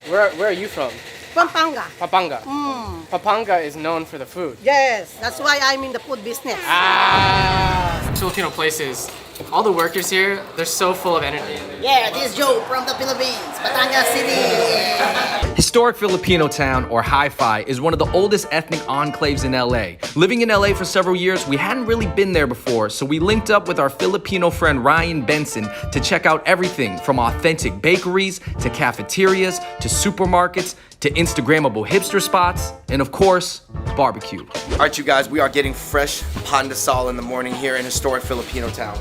Where are you from? Pampanga. Pampanga. Pampanga is known for the food. Yes, that's why I'm in the food business. Filipino places. All the workers here, they're so full of energy. Yeah, this is Joe from the Philippines, Batangas City. Historic Filipino Town, or Hi-Fi, is one of the oldest ethnic enclaves in LA. Living in LA for several years, we hadn't really been there before, so we linked up with our Filipino friend Ryan Benson to check out everything from authentic bakeries, to cafeterias, to supermarkets, to Instagrammable hipster spots, and of course, barbecue. All right, you guys, we are getting fresh Pandasal in the morning here in historic Filipino Town.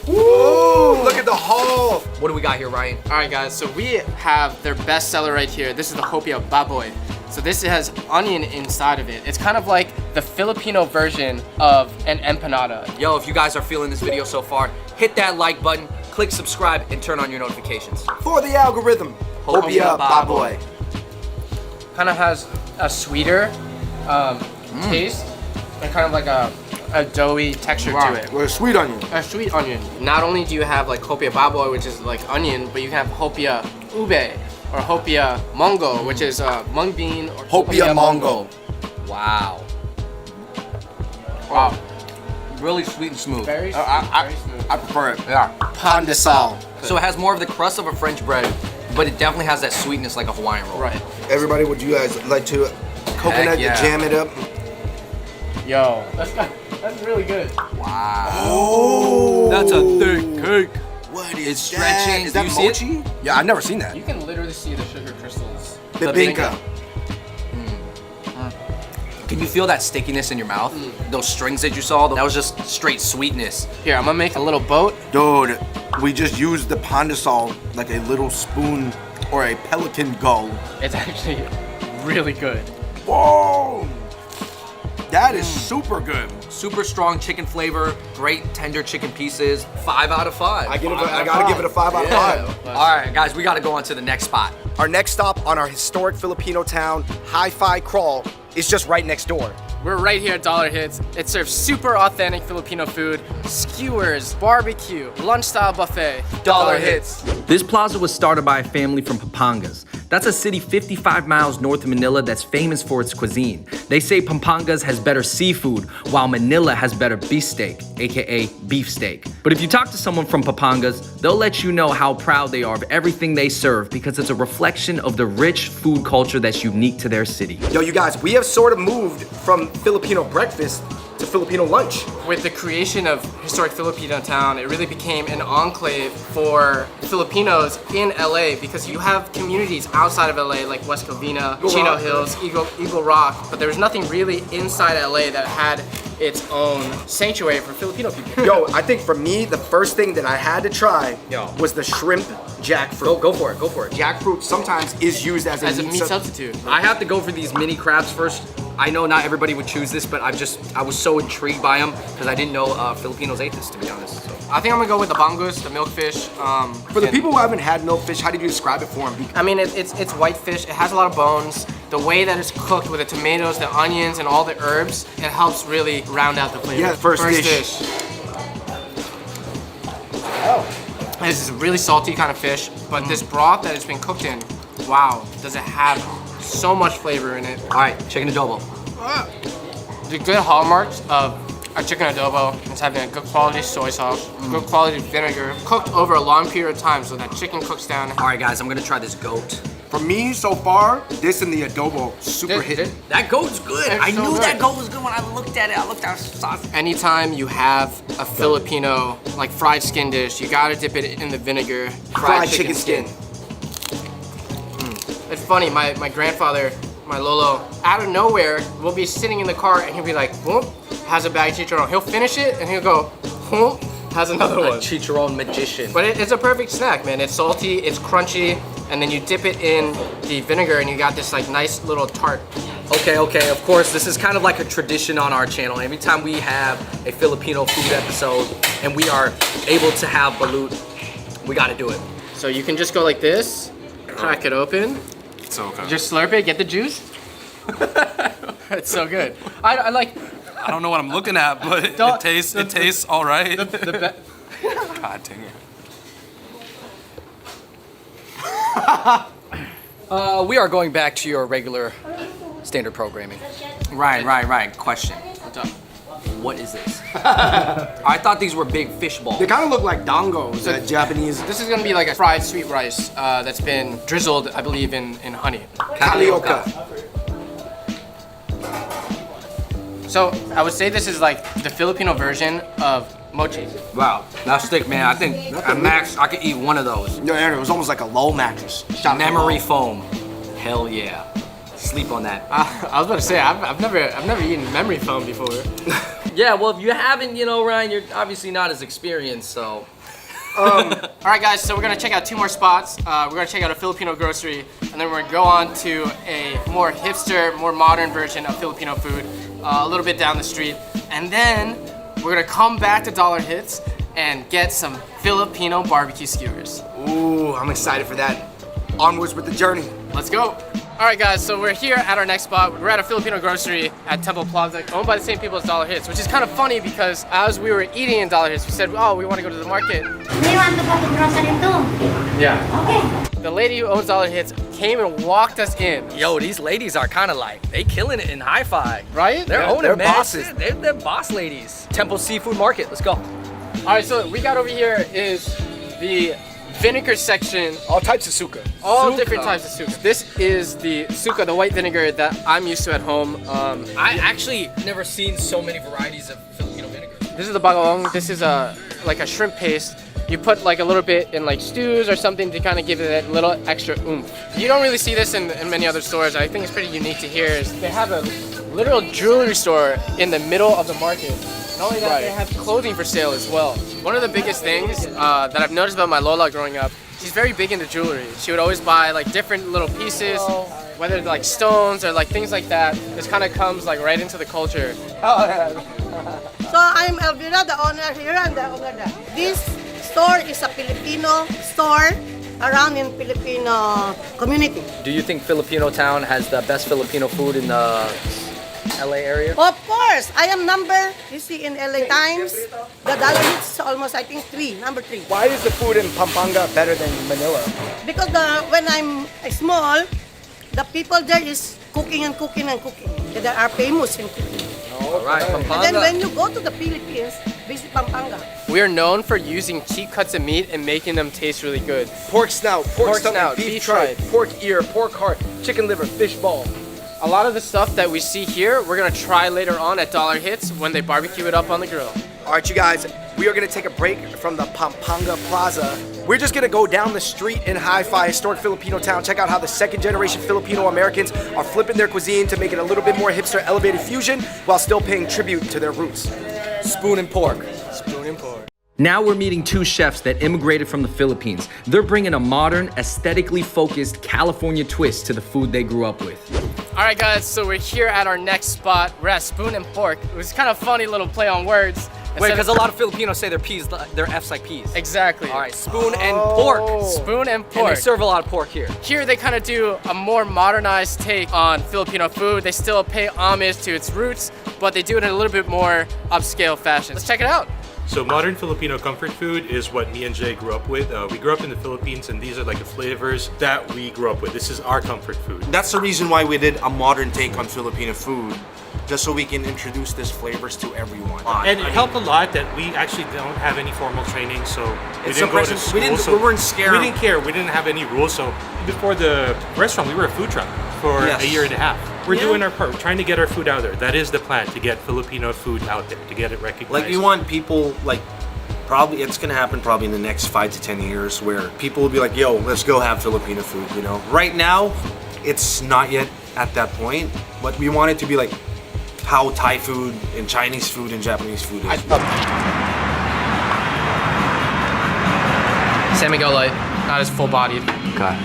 Woo! Look at the hall. What do we got here, Ryan? All right, guys, so we have their best seller right here. This is the hopia baboy. So this has onion inside of it. It's kind of like the Filipino version of an empanada. Yo, if you guys are feeling this video so far, hit that like button, click subscribe, and turn on your notifications. For the algorithm, hopia baboy. Kind of has a sweeter taste and kind of like a doughy texture to it. With a sweet onion. A sweet onion. Not only do you have like hopia baboy, which is like onion, but you can have hopia ube or hopia mongo, which is mung bean or Hopia mongo. Wow. Wow. Really sweet and smooth. Very smooth. I very smooth. I prefer it. Yeah. Pandasal. So it has more of the crust of a French bread, but it definitely has that sweetness like a Hawaiian roll. Right. Everybody, would you guys like to coconut yeah. jam it up? Yo, that's really good. Wow. Oh. That's a thick cake. What It's is stretching. Is Do that you see it? mochi? Yeah, I've never seen that. You can literally see the sugar crystals. Bibinka. Can you feel that stickiness in your mouth? Those strings that you saw, that was just straight sweetness. Here, I'm gonna make a little boat. Dude, we just used the Pandasal like a little spoon or a pelican gull. It's actually really good. Whoa! That is super good. Super strong chicken flavor, great tender chicken pieces. 5 out of 5. I gotta give it a 5 out of 5. All right, guys, we gotta go on to the next spot. Our next stop on our historic Filipino town hi-fi crawl is just right next door. We're right here at Dollar Hits. It serves super authentic Filipino food, skewers, barbecue, lunch-style buffet. Dollar Hits. This plaza was started by a family from Pampangas. That's a city 55 miles north of Manila that's famous for its cuisine. They say Pampangas has better seafood, while Manila has better beefsteak, aka beefsteak. But if you talk to someone from Pampangas, they'll let you know how proud they are of everything they serve because it's a reflection of the rich food culture that's unique to their city. Yo, you guys, we have sort of moved from Filipino breakfast to Filipino lunch. With the creation of historic Filipino Town, it really became an enclave for Filipinos in LA because you have communities outside of LA like West Covina, Chino Hills, Eagle Rock, but there was nothing really inside LA that had its own sanctuary for Filipino people. Yo, I think for me, the first thing that I had to try was the shrimp jackfruit. Go for it, go for it. Jackfruit sometimes is used as a meat substitute. I have to go for these mini crabs first. I know not everybody would choose this, but I was so intrigued by them because I didn't know Filipinos ate this, to be honest. So. I think I'm gonna go with the bangus, the milkfish. For the people who haven't had milkfish, how did you describe it for them? I mean, it's white fish. It has a lot of bones. The way that it's cooked with the tomatoes, the onions, and all the herbs, it helps really round out the flavor. Yeah, first dish. Oh. This is a really salty kind of fish, but this broth that it's been cooked in, wow, does it have so much flavor in it. All right, chicken adobo. The good hallmarks of a chicken adobo is having a good quality soy sauce, good quality vinegar, cooked over a long period of time so that chicken cooks down. All right, guys, I'm gonna try this goat. For me, so far, this and the adobo super hit. That goat's good. It's I so knew good. that goat was good when I looked at it. I looked at the sauce. Anytime you have a Filipino like fried skin dish, you gotta dip it in the vinegar. Fried chicken skin. It's funny, my grandfather, my Lolo, out of nowhere, will be sitting in the car and he'll be like, whoop, has a bag of chicharron. He'll finish it and he'll go, whoop, has another one. Chicharron magician. But it's a perfect snack, man. It's salty, it's crunchy, and then you dip it in the vinegar and you got this like nice little tart. Okay, of course, this is kind of like a tradition on our channel. Every time we have a Filipino food episode and we are able to have balut, we gotta do it. So you can just go like this, crack it open, So good. just slurp it, get the juice. It's so good. I like. I don't know what I'm looking at, but it tastes all right. God dang it. We are going back to your regular standard programming. Right. Question. What's up? What is this? I thought these were big fish balls. They kind of look like dongos, Japanese. This is gonna be like a fried sweet rice that's been drizzled, I believe, in honey. Tapioca. So I would say this is like the Filipino version of mochi. Wow, that's thick, man. I think at max I could eat one of those. Yeah, it was almost like a low mattress. Memory foam. Hell yeah. Sleep on that. I was about to say I've never eaten memory foam before. Yeah, well, if you haven't, you know, Ryan, you're obviously not as experienced, so. All right, guys. So we're gonna check out 2 more spots. We're gonna check out a Filipino grocery, and then we're gonna go on to a more hipster, more modern version of Filipino food, a little bit down the street, and then we're gonna come back to Dollar Hits and get some Filipino barbecue skewers. Ooh, I'm excited for that. Onwards with the journey. Let's go. All right, guys, so we're here at our next spot. We're at a Filipino grocery at Temple Plaza, owned by the same people as Dollar Hits, which is kind of funny because as we were eating in Dollar Hits, we said, oh, we want to go to the market. Do you want to go to grocery too? Yeah. Okay. The lady who owns Dollar Hits came and walked us in. Yo, these ladies are kind of like, they killing it in hi-fi. Right? They're owning they're it, man. bosses. They're boss ladies. Temple Seafood Market, let's go. All right, so we got over here is the vinegar section. All types of suka. All Suka. different types of suka. This is the suka, the white vinegar that I'm used to at home. I actually never seen so many varieties of Filipino vinegar. This is the bagoong. This is like a shrimp paste. You put like a little bit in like stews or something to kind of give it that little extra oomph. You don't really see this in many other stores. I think it's pretty unique to here is they have a literal jewelry store in the middle of the market. Not only that, they have clothing for sale as well. One of the biggest things that I've noticed about my Lola growing up, she's very big into jewelry. She would always buy like different little pieces, whether like stones or like things like that. This kind of comes like right into the culture. So I'm Elvira, the owner here and the owner there. This store is a Filipino store around in Filipino community. Do you think Filipino Town has the best Filipino food in the LA area? Of course, I am you see in LA Times, the Dollar Hits is almost I think number 3. Why is the food in Pampanga better than Manila? Because when I'm small, the people there is cooking and cooking and cooking. They are famous in cooking. All right, And then Pampanga. when you go to the Philippines, visit Pampanga. We are known for using cheap cuts of meat and making them taste really good. Pork snout, pork stomach, snout, beef beef tripe, tripe. pork ear, pork heart, chicken liver, fish ball. A lot of the stuff that we see here, we're gonna try later on at Dollar Hits when they barbecue it up on the grill. All right, you guys, we are gonna take a break from the Pampanga Plaza. We're just gonna go down the street in hi-fi, historic Filipino town, check out how the second-generation Filipino Americans are flipping their cuisine to make it a little bit more hipster, elevated fusion, while still paying tribute to their roots. Spoon and pork. Spoon and pork. Now we're meeting 2 chefs that immigrated from the Philippines. They're bringing a modern, aesthetically focused California twist to the food they grew up with. All right, guys, so we're here at our next spot. We're at Spoon and Pork. It was kind of funny little play on words. Wait, because a lot of Filipinos say their F's like peas. Exactly. All right, spoon and pork. Spoon and And pork. they serve a lot of pork here. Here they kind of do a more modernized take on Filipino food. They still pay homage to its roots, but they do it in a little bit more upscale fashion. Let's check it out. So modern Filipino comfort food is what me and Jay grew up with. We grew up in the Philippines, and these are like the flavors that we grew up with. This is our comfort food. That's the reason why we did a modern take on Filipino food, just so we can introduce these flavors to everyone. And it helped a lot that we actually don't have any formal training, so we It's didn't go to suppressing- school. we weren't scared. We didn't care. We didn't have any rules. So before the restaurant, we were a food truck for Yes. a year and a half. We're Yeah. doing our part, trying to get our food out there. That is the plan, to get Filipino food out there, to get it recognized. Like we want people probably it's gonna happen probably in the next 5 to 10 years where people will be like, yo, let's go have Filipino food, you know? Right now, it's not yet at that point, but we want it to be like how Thai food and Chinese food and Japanese food is. San Miguel Light, not as full bodied. Okay.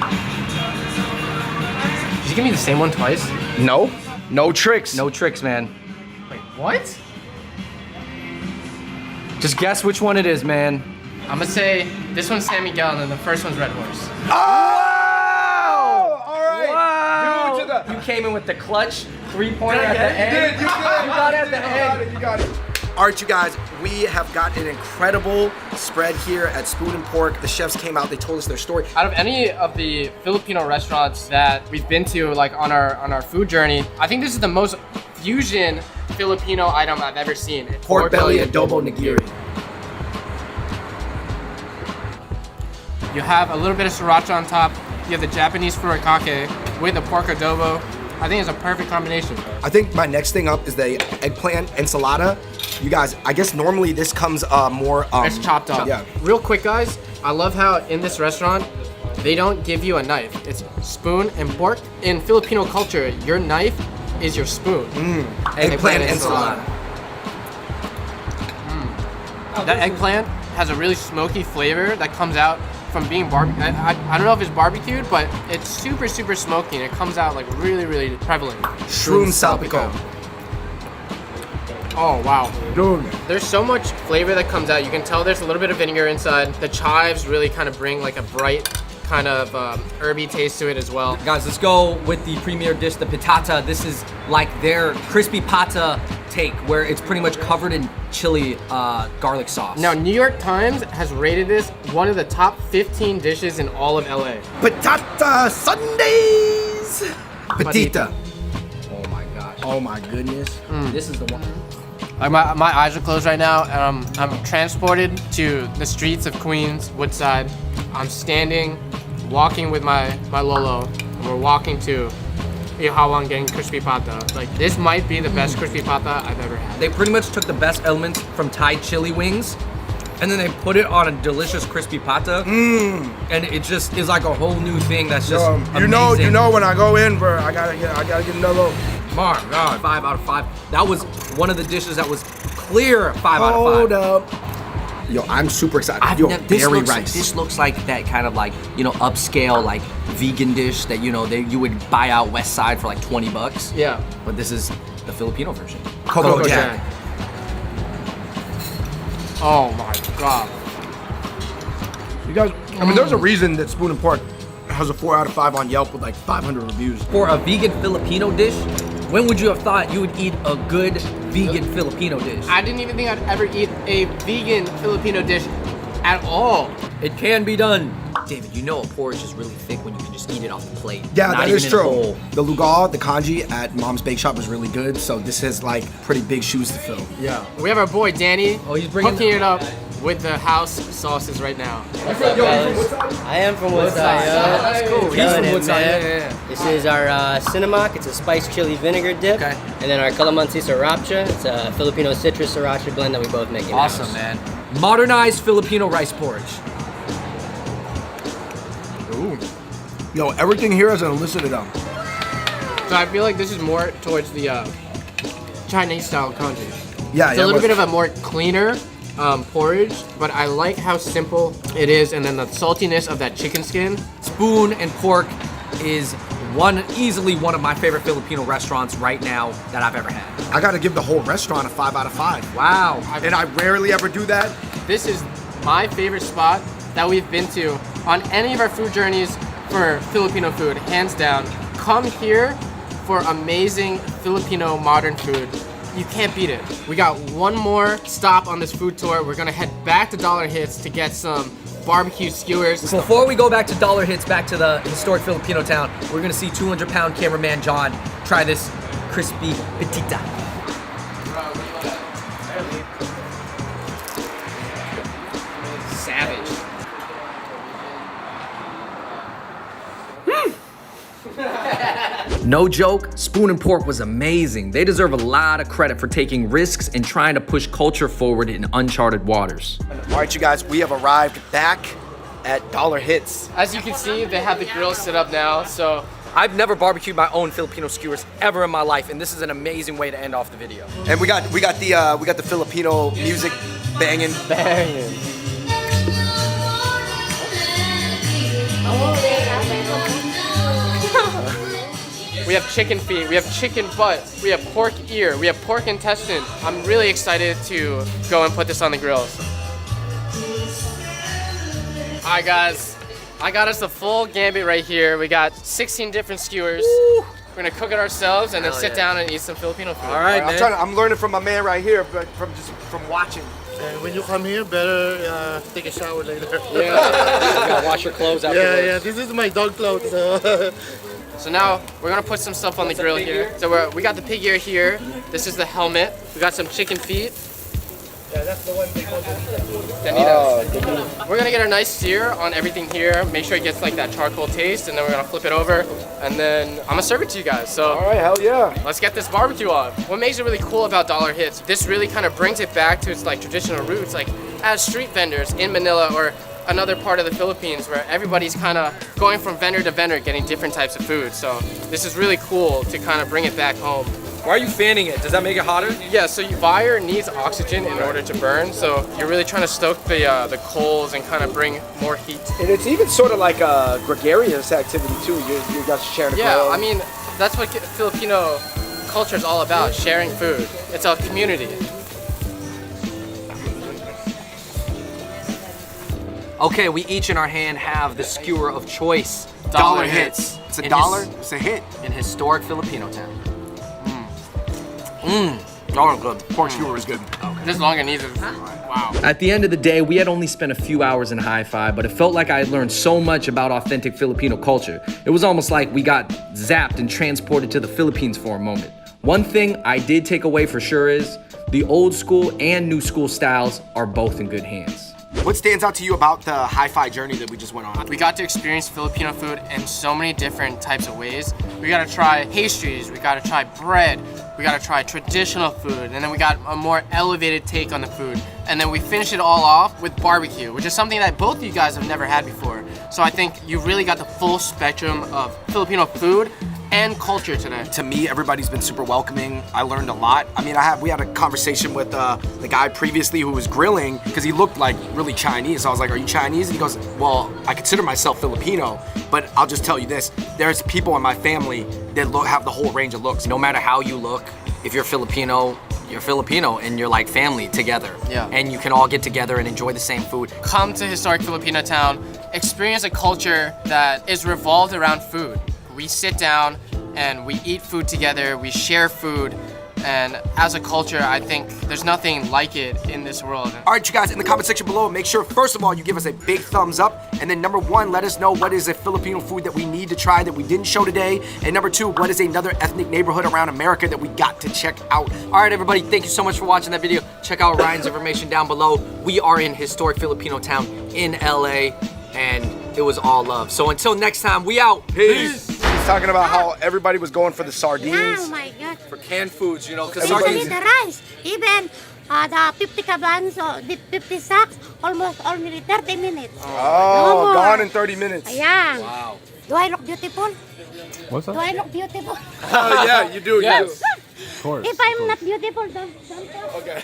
Did you give me the same one twice? No, no tricks. No tricks, man. Wait, what? Just guess which one it is, man. I'm gonna say this one's San Miguel and then the first one's Red Horse. Oh! All right. Wow. Due to the You came in with the clutch 3-pointer at the end. You did. You got it at the end. You got it. All right, you guys, we have got an incredible spread here at Spoon and Pork. The chefs came out, they told us their story. Out of any of the Filipino restaurants that we've been to, like on our food journey, I think this is the most fusion Filipino item I've ever seen. Pork belly adobo nigiri. You have a little bit of sriracha on top. You have the Japanese furikake with the pork adobo. I think it's a perfect combination. I think my next thing up is the eggplant enchilada. You guys, I guess normally this comes more... It's chopped up. Yeah. Real quick, guys, I love how in this restaurant, they don't give you a knife. It's spoon and pork. In Filipino culture, your knife is your spoon. Eggplant enchilada. That eggplant has a really smoky flavor that comes out from being barbecue. I don't know if it's barbecued, but it's super, super smoky and it comes out like really, really prevalent. Shroom salpicon. Oh, wow. Dude. There's so much flavor that comes out. You can tell there's a little bit of vinegar inside. The chives really kind of bring like a bright kind of herby taste to it as well. Guys, let's go with the premier dish, the pitata. This is like their crispy pata take, where it's pretty much covered in chili garlic sauce. Now, New York Times has rated this one of the top 15 dishes in all of LA. Patata Sundays. Patita. Oh my gosh. Oh my goodness. This is the one. My eyes are closed right now. I'm transported to the streets of Queens, Woodside. I'm standing, walking with my Lolo, and we're walking to Ihawan getting crispy pata. Like, this might be the best crispy pata I've ever had. They pretty much took the best elements from Thai chili wings, and then they put it on a delicious crispy pata, and it just is like a whole new thing that's just amazing. You know when I go in, bro, I gotta get another. My God, 5 out of 5. That was one of the dishes that was clear 5 out of 5. Hold up. Yo, I'm super excited. This looks like that kind of like, you know, upscale like vegan dish that, you know, you would buy out West Side for like $20. Yeah. But this is the Filipino version. Coco Jack. Oh my God. You guys, I mean, there's a reason that Spoon and Pork has a 4 out of 5 on Yelp with like 500 reviews. For a vegan Filipino dish, when would you have thought you would eat a good vegan Filipino dish? I didn't even think I'd ever eat a vegan Filipino dish at all. It can be done. David, you know a porridge is really thick when you can just eat it off the plate. Yeah, Not that even is in a true. bowl. The lugaw, the kanji at Mom's Bake Shop is really good, so this has like pretty big shoes to fill. Yeah. We have our boy Danny. Oh, he's bringing hooking it up with the house sauces right now. What's up, fellas? I am from Woodside. That's cool. He's from Woodside. Yeah. This is our cinnamon. It's a spiced chili vinegar dip. Okay. And then our calamansi sriracha. It's a Filipino citrus sriracha blend that we both make in-house. Awesome, man. Modernized Filipino rice porridge. Ooh. Yo, everything here is elicited up. So I feel like this is more towards the Chinese style kanji. Yeah, It's a little bit of a more cleaner porridge, but I like how simple it is, and then the saltiness of that chicken skin. Spoon and Pork is easily one of my favorite Filipino restaurants right now that I've ever had. I gotta give the whole restaurant a 5 out of 5. Wow. And I rarely ever do that. This is my favorite spot that we've been to on any of our food journeys for Filipino food, hands down. Come here for amazing Filipino modern food. You can't beat it. We got one more stop on this food tour. We're gonna head back to Dollar Hits to get some barbecue skewers. Before we go back to Dollar Hits, back to the historic Filipino town, we're gonna see 200-pound cameraman John try this crispy pitita. Savage. No joke, Spoon and Pork was amazing. They deserve a lot of credit for taking risks and trying to push culture forward in uncharted waters. All right, you guys, we have arrived back at Dollar Hits. As you can see, they have the grill set up now, so I've never barbecued my own Filipino skewers ever in my life, and this is an amazing way to end off the video. And we got the Filipino music banging. we have chicken feet, we have chicken butt, we have pork ear, we have pork intestine. I'm really excited to go and put this on the grills. All right, guys. I got us the full gambit right here. We got 16 different skewers. We're gonna cook it ourselves and then sit down and eat some Filipino food. All right, man. I'm learning from my man right here, but from watching. And when you come here, better take a shower later. Yeah, you gotta wash your clothes afterwards. Yeah. This is my dog clothes. So. So now we're gonna put some stuff on the grill here. So we got the pig ear here. This is the helmet. We got some chicken feet. Yeah, that's the one they call We're gonna get a nice sear on everything here. Make sure it gets like that charcoal taste, and then we're gonna flip it over, and then I'm gonna serve it to you guys. So all right, hell yeah. Let's get this barbecue on. What makes it really cool about Dollar Hits? This really kind of brings it back to its like traditional roots, like as street vendors in Manila or another part of the Philippines where everybody's kind of going from vendor to vendor getting different types of food. So this is really cool to kind of bring it back home. Why are you fanning it? Does that make it hotter? Yeah, so fire needs oxygen in order to burn. So you're really trying to stoke the coals and kind of bring more heat. And it's even sort of like a gregarious activity too. You guys sharing a grill. Yeah, I mean, that's what Filipino culture is all about, sharing food. It's a community. Okay, we each in our hand have the skewer of choice. Dollar Hits. It's a dollar. It's a hit. In historic Filipino Town. Dollar good. Pork skewer is good. This longanise is wow. At the end of the day, we had only spent a few hours in Hi-Fi, but it felt like I had learned so much about authentic Filipino culture. It was almost like we got zapped and transported to the Philippines for a moment. One thing I did take away for sure is the old school and new school styles are both in good hands. What stands out to you about the hi-fi journey that we just went on? We got to experience Filipino food in so many different types of ways. We got to try pastries, we got to try bread, we got to try traditional food, and then we got a more elevated take on the food. And then we finished it all off with barbecue, which is something that both of you guys have never had before. So I think you really got the full spectrum of Filipino food and culture today. To me, everybody's been super welcoming. I learned a lot. I mean, we had a conversation with the guy previously who was grilling because he looked like really Chinese. So I was like, "Are you Chinese?" And he goes, "Well, I consider myself Filipino, but I'll just tell you this: there's people in my family that have the whole range of looks. No matter how you look, if you're Filipino, you're Filipino and you're like family together. Yeah. And you can all get together and enjoy the same food. Come to historic Filipino Town, experience a culture that is revolved around food. We sit down and we eat food together, we share food, and as a culture, I think there's nothing like it in this world. All right, you guys, in the comment section below, make sure, first of all, you give us a big thumbs up. And then number one, let us know what is a Filipino food that we need to try that we didn't show today. And number two, what is another ethnic neighborhood around America that we got to check out? All right, everybody, thank you so much for watching that video. Check out Ryan's information down below. We are in historic Filipino Town in LA, and it was all love. So until next time, we out. Peace. He's talking about how everybody was going for the sardines. Oh my God. For canned foods, you know, because Especially sardines. the rice. Even the 50 cabans, the 50 sacks, almost only 30 minutes. Oh, No more. gone in 30 minutes. Ayan. Wow. Do I look beautiful? What's Do I look beautiful? Oh, yeah, you do. Yes. You do. Of course. If I'm not beautiful, don't talk. Okay.